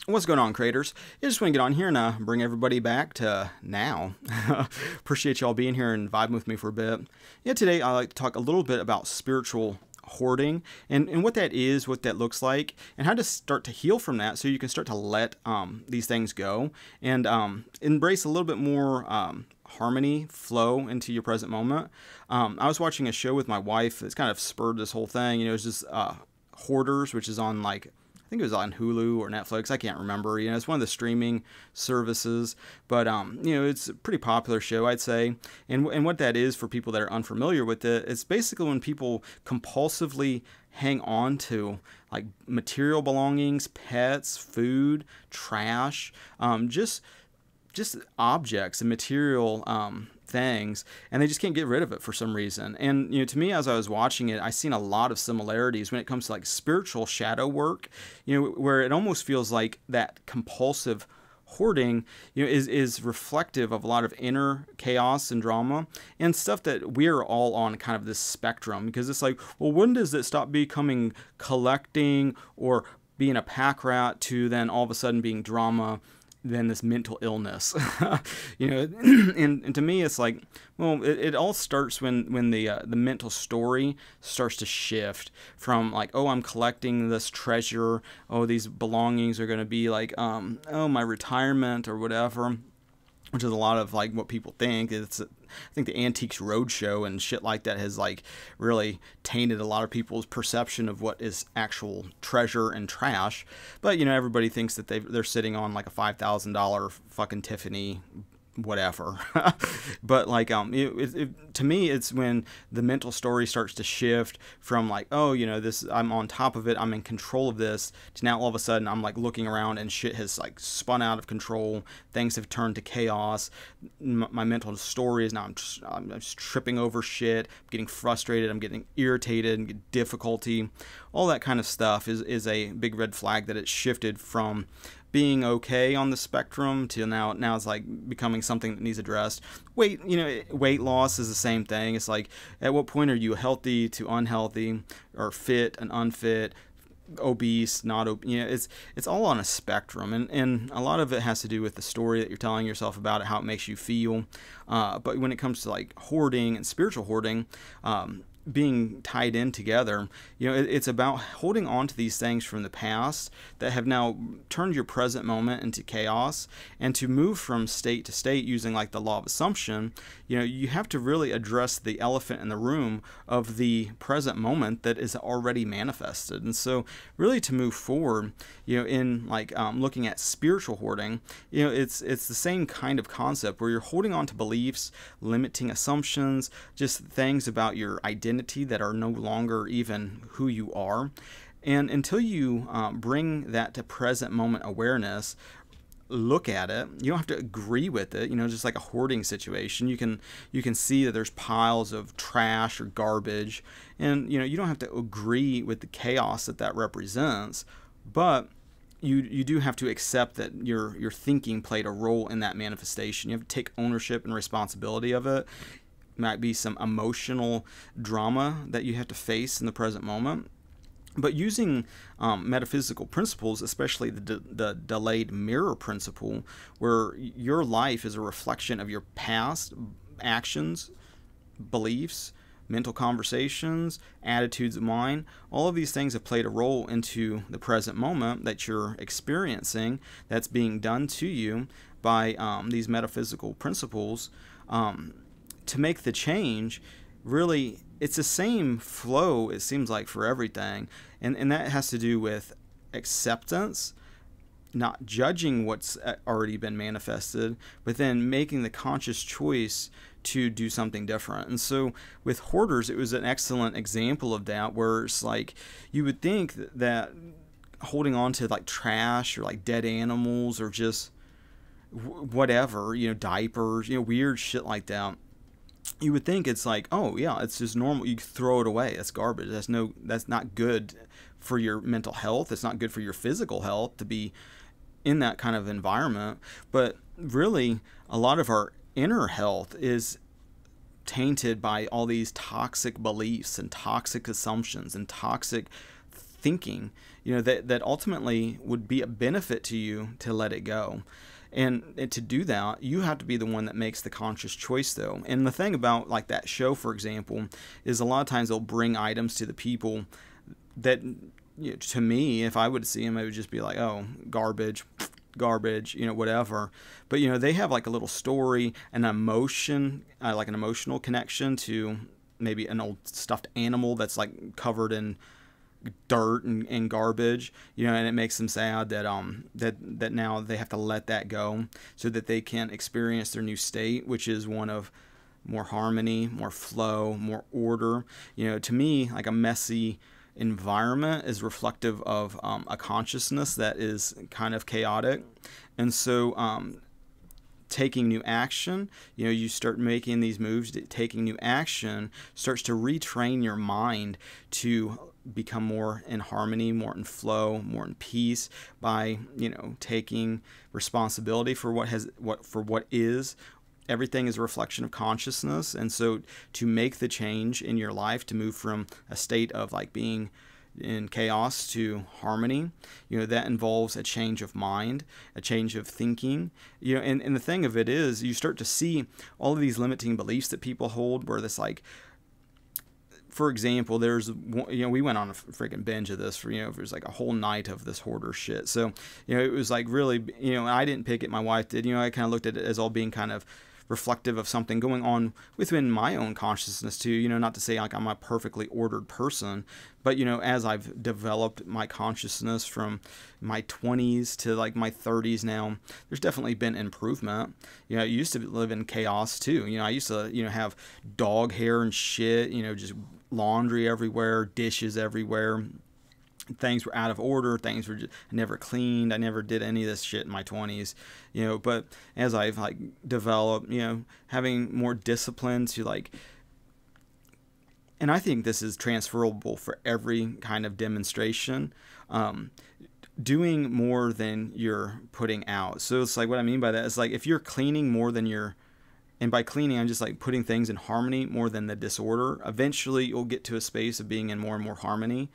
What's going on, creators? I just want to get on here and bring everybody back to now. Appreciate y'all being here and vibing with me for a bit. Yeah, today I'd like to talk a little bit about spiritual hoarding and what that is, what that looks like, and how to start to heal from that so you can start to let these things go and embrace a little bit more harmony, flow into your present moment. I was watching a show with my wife that's kind of spurred this whole thing. You know, it's just Hoarders, which is on like, I think it was on Hulu or Netflix. I can't remember. You know, it's one of the streaming services, but you know, it's a pretty popular show, I'd say. And what that is for people that are unfamiliar with it, it's basically when people compulsively hang on to like material belongings, pets, food, trash, just objects and material things, and they just can't get rid of it for some reason. And you know, to me, as I was watching it, I seen a lot of similarities when it comes to like spiritual shadow work, you know, where it almost feels like that compulsive hoarding, you know, is reflective of a lot of inner chaos and drama and stuff that we're all on kind of this spectrum, because it's like, well, when does it stop becoming collecting or being a pack rat to then all of a sudden being drama, than this mental illness? You know, and to me, it's like, well, it all starts when the mental story starts to shift from like, oh, I'm collecting this treasure, oh, these belongings are going to be like, oh, my retirement or whatever, which is a lot of like what people think. I think the Antiques Roadshow and shit like that has like really tainted a lot of people's perception of what is actual treasure and trash. But you know, everybody thinks that they're sitting on like a $5,000 fucking Tiffany whatever. But like to me, it's when the mental story starts to shift from like, oh, you know, this, I'm on top of it, I'm in control of this, to now all of a sudden I'm like looking around and shit has like spun out of control, things have turned to chaos. My mental story is now I'm just tripping over shit, I'm getting frustrated, I'm getting irritated and get difficulty. All that kind of stuff is a big red flag that it's shifted from being okay on the spectrum to now it's like becoming something that needs addressed. Weight loss is the same thing. It's like, at what point are you healthy to unhealthy, or fit and unfit, obese, not obese? You know, it's all on a spectrum, and a lot of it has to do with the story that you're telling yourself about it, how it makes you feel. But when it comes to like hoarding and spiritual hoarding, being tied in together, you know, it's about holding on to these things from the past that have now turned your present moment into chaos. And to move from state to state using like the law of assumption, you know, you have to really address the elephant in the room of the present moment that is already manifested. And so really to move forward, you know, in like looking at spiritual hoarding, you know, it's the same kind of concept where you're holding on to beliefs, limiting assumptions, just things about your identity that are no longer even who you are. And until you bring that to present moment awareness, look at it, you don't have to agree with it. You know, just like a hoarding situation, you can see that there's piles of trash or garbage, and you know, you don't have to agree with the chaos that represents, but you do have to accept that your thinking played a role in that manifestation. You have to take ownership and responsibility of it. Might be some emotional drama that you have to face in the present moment. But using metaphysical principles, especially the delayed mirror principle, where your life is a reflection of your past actions, beliefs, mental conversations, attitudes of mind, all of these things have played a role into the present moment that you're experiencing, that's being done to you by these metaphysical principles. To make the change, really, it's the same flow, it seems like, for everything. And that has to do with acceptance, not judging what's already been manifested, but then making the conscious choice to do something different. And so with hoarders, it was an excellent example of that, where it's like, you would think that holding on to like trash or like dead animals or just whatever, you know, diapers, you know, weird shit like that, you would think it's like, oh yeah, it's just normal, you throw it away, that's garbage, that's not good for your mental health, it's not good for your physical health to be in that kind of environment. But really, a lot of our inner health is tainted by all these toxic beliefs and toxic assumptions and toxic thinking, that ultimately would be a benefit to you to let it go. And to do that, you have to be the one that makes the conscious choice, though. And the thing about like that show, for example, is a lot of times they'll bring items to the people that, to me, if I would see them, it would just be like, oh, garbage, whatever. But, they have like a little story, an emotion, like an emotional connection to maybe an old stuffed animal that's like covered in dirt and garbage, and it makes them sad that that now they have to let that go so that they can experience their new state, which is one of more harmony, more flow, more order. To me, like a messy environment is reflective of a consciousness that is kind of chaotic. And so taking new action, you start making these moves, taking new action starts to retrain your mind to become more in harmony, more in flow, more in peace by, taking responsibility for what is. Everything is a reflection of consciousness. And so to make the change in your life, to move from a state of like being in chaos to harmony, that involves a change of mind, a change of thinking, and the thing of it is you start to see all of these limiting beliefs that people hold, where this like, for example, we went on a freaking binge of this for, it was like a whole night of this hoarder shit. So, it was like really, I didn't pick it, my wife did, I kind of looked at it as all being kind of reflective of something going on within my own consciousness too, not to say like I'm a perfectly ordered person, but as I've developed my consciousness from my 20s to like my 30s now, there's definitely been improvement. I used to live in chaos too. I used to have dog hair and shit, just laundry everywhere, dishes everywhere. Things were out of order. Things were just never cleaned. I never did any of this shit in my 20s, but as I've like developed, having more discipline to like, and I think this is transferable for every kind of demonstration, doing more than you're putting out. So it's like, what I mean by that is like, if you're cleaning more than you're, and by cleaning, I'm just like putting things in harmony more than the disorder, eventually you'll get to a space of being in more and more harmony.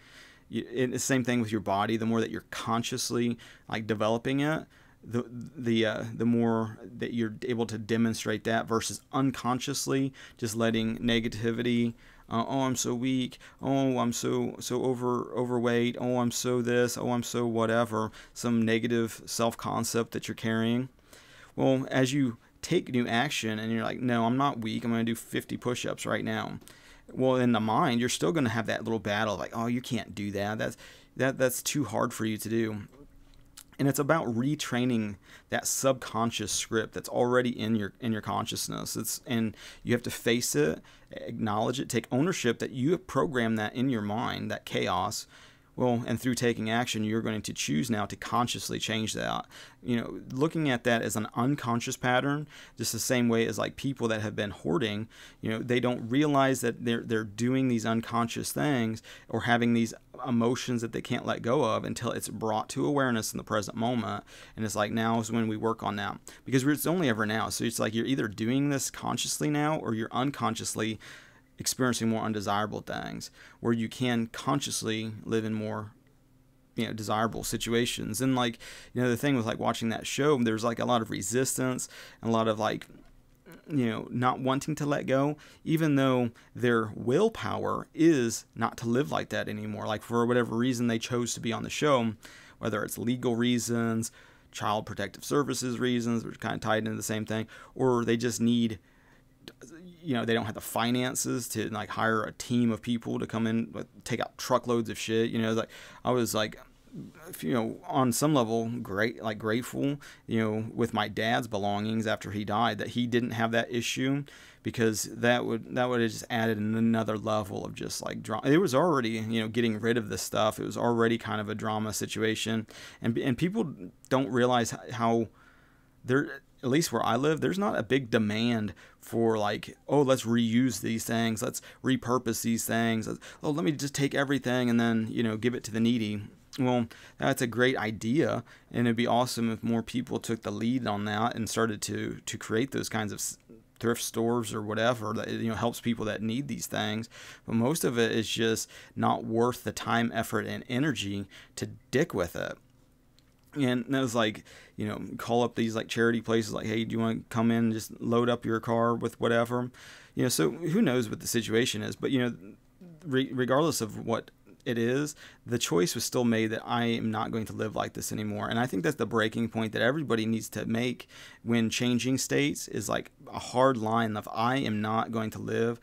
It's the same thing with your body. The more that you're consciously like developing it, the more that you're able to demonstrate that versus unconsciously just letting negativity. Oh, I'm so weak. Oh, I'm so overweight. Oh, I'm so this. Oh, I'm so whatever. Some negative self-concept that you're carrying. Well, as you take new action and you're like, no, I'm not weak. I'm going to do 50 push-ups right now. Well, in the mind, you're still going to have that little battle like, oh, you can't do that. That's too hard for you to do. And it's about retraining that subconscious script that's already in your consciousness. And you have to face it, acknowledge it, take ownership that you have programmed that in your mind, that chaos. Well, and through taking action, you're going to choose now to consciously change that. Looking at that as an unconscious pattern, just the same way as like people that have been hoarding, they don't realize that they're doing these unconscious things or having these emotions that they can't let go of until it's brought to awareness in the present moment. And it's like, now is when we work on that, because it's only ever now. So it's like you're either doing this consciously now or you're unconsciously experiencing more undesirable things, where you can consciously live in more desirable situations. And like the thing with like watching that show, there's like a lot of resistance and a lot of like not wanting to let go, even though their willpower is not to live like that anymore. Like for whatever reason they chose to be on the show, whether it's legal reasons, child protective services reasons, which kind of tied into the same thing, or they just need, they don't have the finances to like hire a team of people to come in, take out truckloads of shit. Like I was like, on some level grateful, with my dad's belongings after he died, that he didn't have that issue, because that would have just added another level of just like drama. It was already, getting rid of this stuff. It was already kind of a drama situation, and people don't realize how there, at least where I live, there's not a big demand for like, oh, let's reuse these things, let's repurpose these things, let me just take everything and then give it to the needy. Well, that's a great idea, and it'd be awesome if more people took the lead on that and started to create those kinds of thrift stores or whatever that, you know, helps people that need these things. But most of it is just not worth the time, effort, and energy to dick with it. And it was like, you know, call up these like charity places like, hey, do you want to come in and just load up your car with whatever? You know, so who knows what the situation is. But, you know, regardless of what it is, the choice was still made that I am not going to live like this anymore. And I think that's the breaking point that everybody needs to make when changing states, is like a hard line of, I am not going to live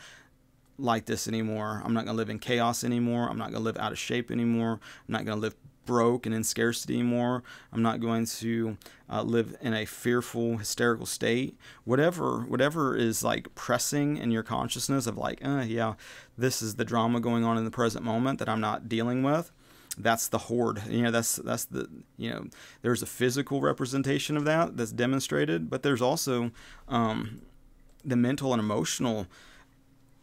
like this anymore. I'm not going to live in chaos anymore. I'm not going to live out of shape anymore. I'm not going to live broke and in scarcity anymore. I'm not going to live in a fearful, hysterical state. Whatever is like pressing in your consciousness of like, yeah, this is the drama going on in the present moment that I'm not dealing with. That's the hoard. You know, that's the, you know, there's a physical representation of that that's demonstrated, but there's also the mental and emotional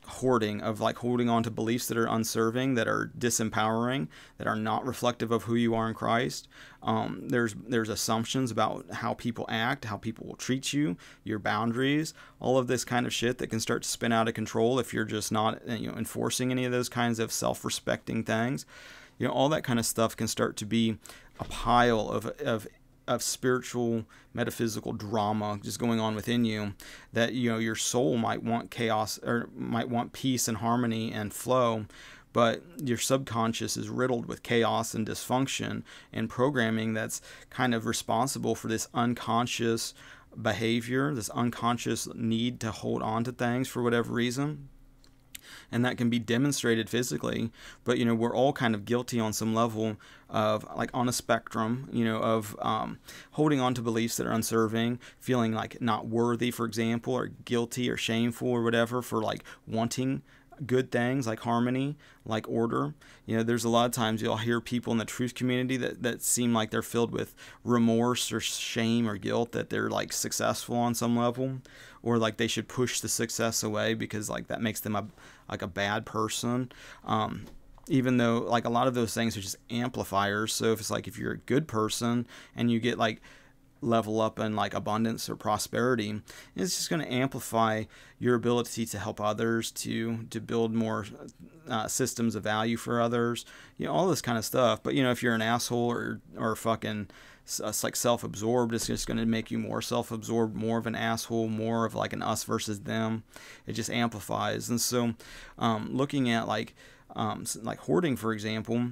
hoarding of like holding on to beliefs that are unserving, that are disempowering, that are not reflective of who you are in Christ. There's assumptions about how people act, how people will treat you, your boundaries, all of this kind of shit that can start to spin out of control if you're just not, you know, enforcing any of those kinds of self-respecting things. You know, all that kind of stuff can start to be a pile of spiritual, metaphysical drama just going on within you, that, you know, your soul might want chaos or might want peace and harmony and flow, but your subconscious is riddled with chaos and dysfunction and programming that's kind of responsible for this unconscious behavior, this unconscious need to hold on to things for whatever reason. And that can be demonstrated physically, but, you know, we're all kind of guilty on some level of, like, on a spectrum, you know, of holding on to beliefs that are unserving, feeling like not worthy, for example, or guilty or shameful or whatever for like wanting good things like harmony, like order. You know, there's a lot of times you'll hear people in the truth community that seem like they're filled with remorse or shame or guilt that they're like successful on some level, or like they should push the success away because like that makes them a bad person. Even though like a lot of those things are just amplifiers. So if it's like, if you're a good person and you get like level up in like abundance or prosperity, it's just going to amplify your ability to help others, to build more systems of value for others, you know, all this kind of stuff. But, you know, if you're an asshole or fucking like self-absorbed, it's just going to make you more self-absorbed, more of an asshole, more of like an us versus them. It just amplifies. And so looking at like hoarding, for example,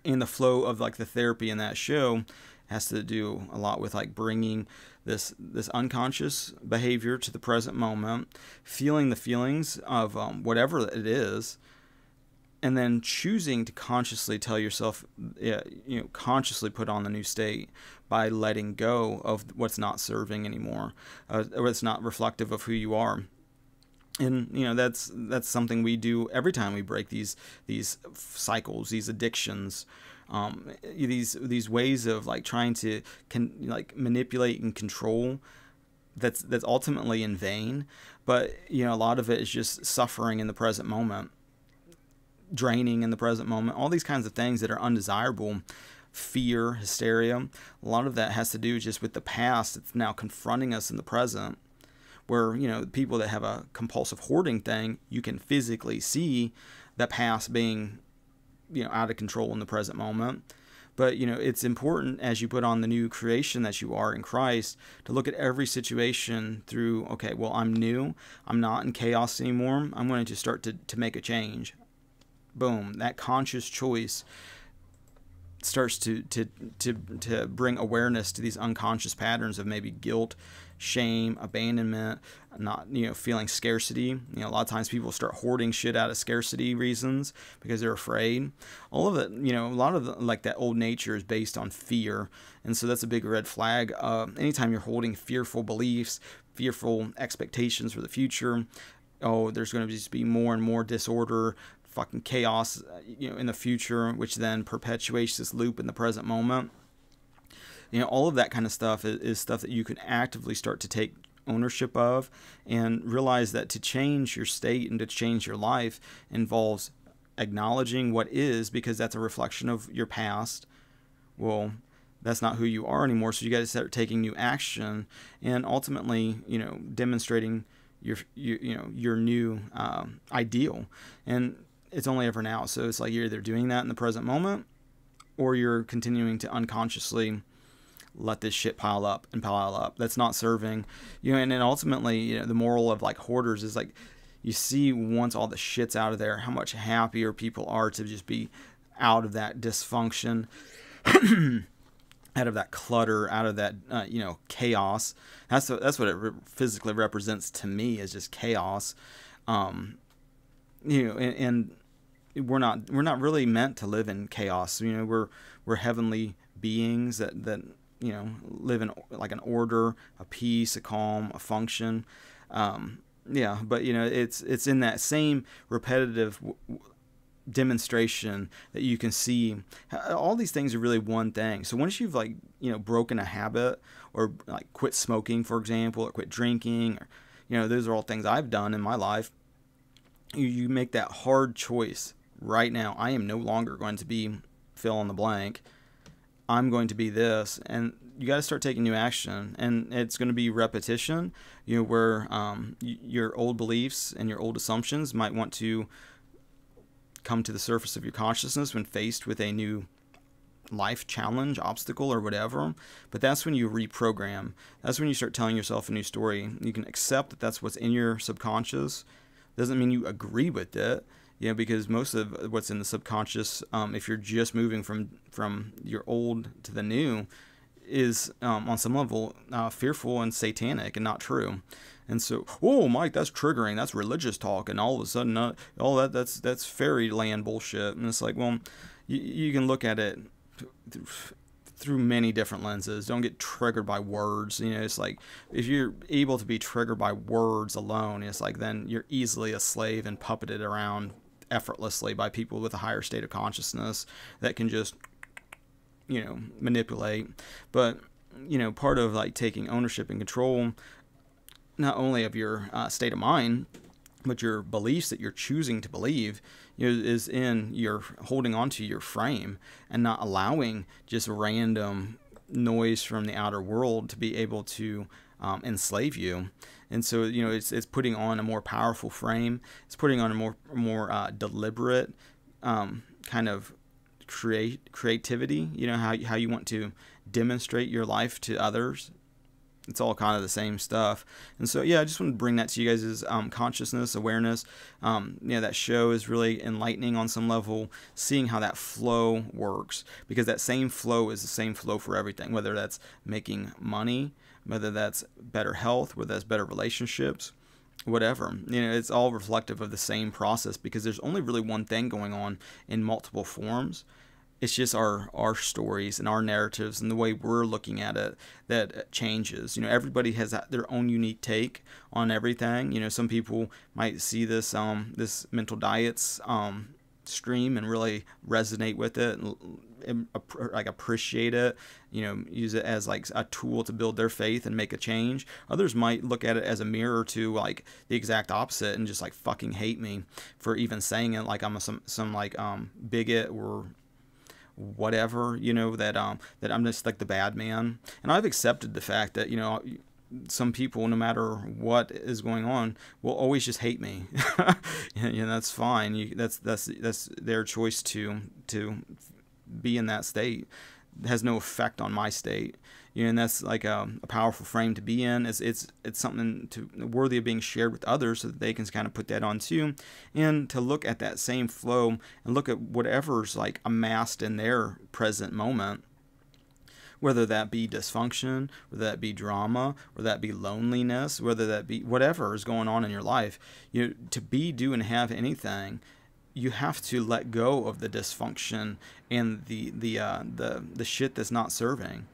in the flow of like the therapy in that show, has to do a lot with like bringing this unconscious behavior to the present moment, feeling the feelings of whatever it is, and then choosing to consciously tell yourself, you know, consciously put on the new state by letting go of what's not serving anymore, or what's not reflective of who you are. And, you know, that's something we do every time we break these cycles, these addictions, these ways of like trying to manipulate and control. That's ultimately in vain. But, you know, a lot of it is just suffering in the present moment, draining in the present moment, all these kinds of things that are undesirable. Fear, hysteria, a lot of that has to do just with the past. It's now confronting us in the present, where, you know, people that have a compulsive hoarding thing, you can physically see the past being, you know, out of control in the present moment. But, you know, it's important as you put on the new creation that you are in Christ to look at every situation through, okay, well, I'm new. I'm not in chaos anymore. I'm going to start to make a change. Boom. That conscious choice starts to bring awareness to these unconscious patterns of maybe guilt, shame, abandonment, not, you know, feeling scarcity. You know, a lot of times people start hoarding shit out of scarcity reasons because they're afraid. All of it, you know, a lot of like that old nature is based on fear. And so that's a big red flag. Anytime you're holding fearful beliefs, fearful expectations for the future, oh, there's going to just be more and more disorder, fucking chaos, you know, in the future, which then perpetuates this loop in the present moment. You know, all of that kind of stuff is stuff that you can actively start to take ownership of, and realize that to change your state and to change your life involves acknowledging what is, because that's a reflection of your past. Well, that's not who you are anymore. So you got to start taking new action and ultimately, demonstrating your new ideal. And it's only ever now. So it's like you're either doing that in the present moment, or you're continuing to unconsciously let this shit pile up and pile up. That's not serving, and then ultimately, the moral of like hoarders is like, you see, once all the shit's out of there, how much happier people are to just be out of that dysfunction, out of that clutter, out of that, chaos. That's what it physically represents to me, is just chaos. And we're not really meant to live in chaos. We're heavenly beings that live in like an order, a peace, a calm, a function. But it's in that same repetitive demonstration that you can see all these things are really one thing. So once you've broken a habit, or like quit smoking, for example, or quit drinking, or those are all things I've done in my life. You make that hard choice right now. I am no longer going to be fill in the blank. I'm going to be this, and you got to start taking new action, and it's going to be repetition. Where your old beliefs and your old assumptions might want to come to the surface of your consciousness when faced with a new life challenge, obstacle, or whatever. But that's when you reprogram. That's when you start telling yourself a new story. You can accept that that's what's in your subconscious. Doesn't mean you agree with it, because most of what's in the subconscious, if you're just moving from your old to the new, is on some level fearful and satanic and not true. And so, oh, Mike, that's triggering. That's religious talk, and all of a sudden, all that's fairyland bullshit. And it's like, well, you can look at it through many different lenses. Don't get triggered by words. It's like, if you're able to be triggered by words alone, it's like then you're easily a slave and puppeted around effortlessly by people with a higher state of consciousness that can just manipulate. But part of like taking ownership and control, not only of your state of mind, but your beliefs that you're choosing to believe, is in your holding on to your frame and not allowing just random noise from the outer world to be able to enslave you. And so it's putting on a more powerful frame. It's putting on a more deliberate kind of creativity. How you want to demonstrate your life to others. It's all kind of the same stuff. And so, I just want to bring that to you guys' consciousness, awareness. That show is really enlightening on some level, seeing how that flow works, because that same flow is the same flow for everything, whether that's making money, whether that's better health, whether that's better relationships, whatever. It's all reflective of the same process, because there's only really one thing going on in multiple forms. It's just our stories and our narratives and the way we're looking at it that changes. Everybody has their own unique take on everything. Some people might see this this mental diets stream and really resonate with it and like appreciate it. Use it as like a tool to build their faith and make a change. Others might look at it as a mirror to like the exact opposite and just like fucking hate me for even saying it, like I'm some like bigot or whatever, that I'm just like the bad man. And I've accepted the fact that some people, no matter what is going on, will always just hate me. And that's fine. That's their choice to be in that state. It has no effect on my state. And that's like a powerful frame to be in. It's something worthy of being shared with others, so that they can kind of put that on too, and to look at that same flow and look at whatever's like amassed in their present moment, whether that be dysfunction, whether that be drama, whether that be loneliness, whether that be whatever is going on in your life. To be, do, and have anything, you have to let go of the dysfunction and the shit that's not serving.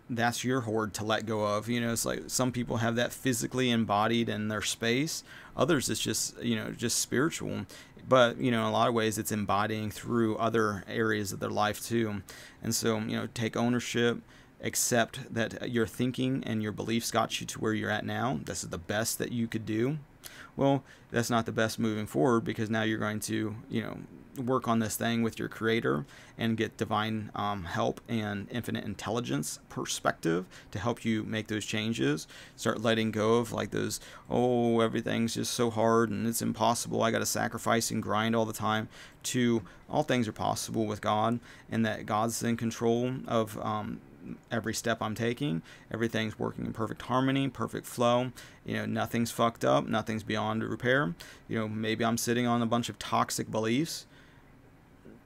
That's your hoard to let go of. It's like some people have that physically embodied in their space. Others, it's just, just spiritual. But, in a lot of ways, it's embodying through other areas of their life too. And so, take ownership, accept that your thinking and your beliefs got you to where you're at now. This is the best that you could do. Well, that's not the best moving forward, because now you're going to, work on this thing with your creator and get divine help and infinite intelligence perspective to help you make those changes. Start letting go of like those, oh, everything's just so hard and it's impossible, I got to sacrifice and grind all the time, to all things are possible with God, and that God's in control of every step I'm taking. Everything's working in perfect harmony, perfect flow. Nothing's fucked up, nothing's beyond repair. Maybe I'm sitting on a bunch of toxic beliefs,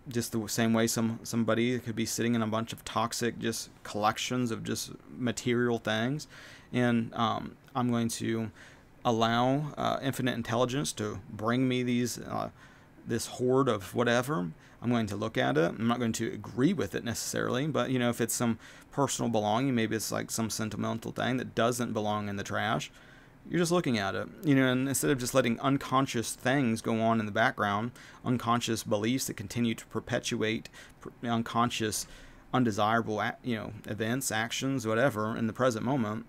just the same way somebody could be sitting in a bunch of toxic just collections of just material things. And I'm going to allow infinite intelligence to bring me this hoard of whatever. I'm going to look at it. I'm not going to agree with it necessarily, but if it's some personal belonging, maybe it's like some sentimental thing that doesn't belong in the trash, you're just looking at it, and instead of just letting unconscious things go on in the background, unconscious beliefs that continue to perpetuate unconscious, undesirable, events, actions, whatever in the present moment,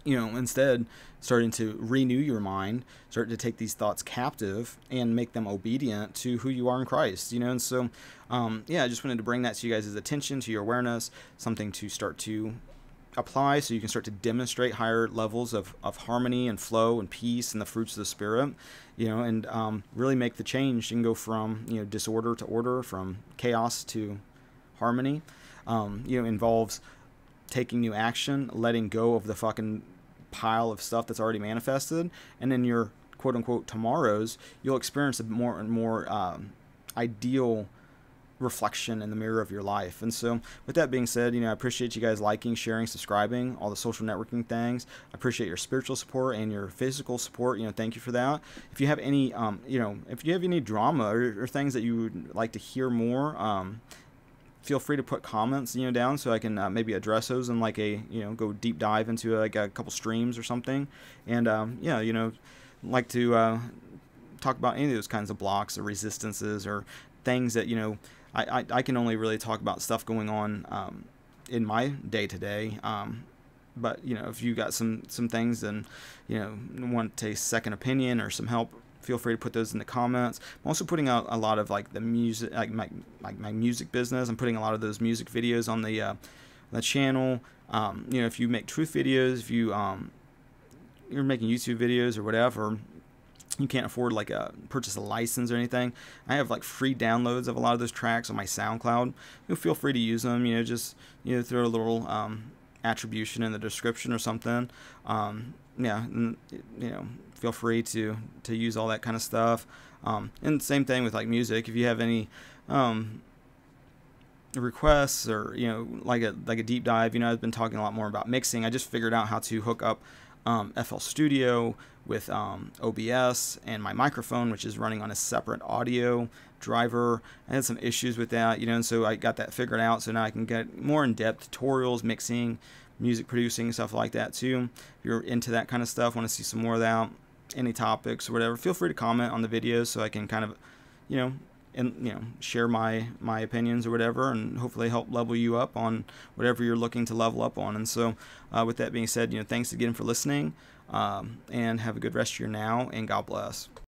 instead starting to renew your mind, start to take these thoughts captive and make them obedient to who you are in Christ, and so, yeah, I just wanted to bring that to you guys' attention, to your awareness, something to start to apply so you can start to demonstrate higher levels of harmony and flow and peace and the fruits of the Spirit, and really make the change and go from, disorder to order, from chaos to harmony. Involves taking new action, letting go of the fucking pile of stuff that's already manifested, and in your quote-unquote tomorrows, you'll experience a more and more ideal reflection in the mirror of your life. And so with that being said, I appreciate you guys liking, sharing, subscribing, all the social networking things. I appreciate your spiritual support and your physical support. Thank you for that. If you have any if you have any drama or things that you would like to hear more, feel free to put comments down so I can maybe address those in like a go deep dive into like a couple streams or something. And yeah, like to talk about any of those kinds of blocks or resistances or things that I can only really talk about stuff going on in my day-to-day, but if you got some things and want a second opinion or some help, feel free to put those in the comments. I'm also putting out a lot of like the music, like my music business. I'm putting a lot of those music videos on the channel. If you make truth videos, if you're making YouTube videos or whatever, you can't afford like purchase a license or anything, I have like free downloads of a lot of those tracks on my SoundCloud. Feel free to use them. Just throw a little attribution in the description or something. Yeah, and, feel free to use all that kind of stuff. And same thing with like music. If you have any requests or like a deep dive, I've been talking a lot more about mixing. I just figured out how to hook up FL Studio with OBS and my microphone, which is running on a separate audio driver. I had some issues with that, and so I got that figured out. So now I can get more in-depth tutorials, mixing, music producing, stuff like that too. If you're into that kind of stuff, want to see some more of that, any topics or whatever, feel free to comment on the videos so I can kind of, share my opinions or whatever, and hopefully help level you up on whatever you're looking to level up on. And so with that being said, thanks again for listening, and have a good rest of your now, and God bless.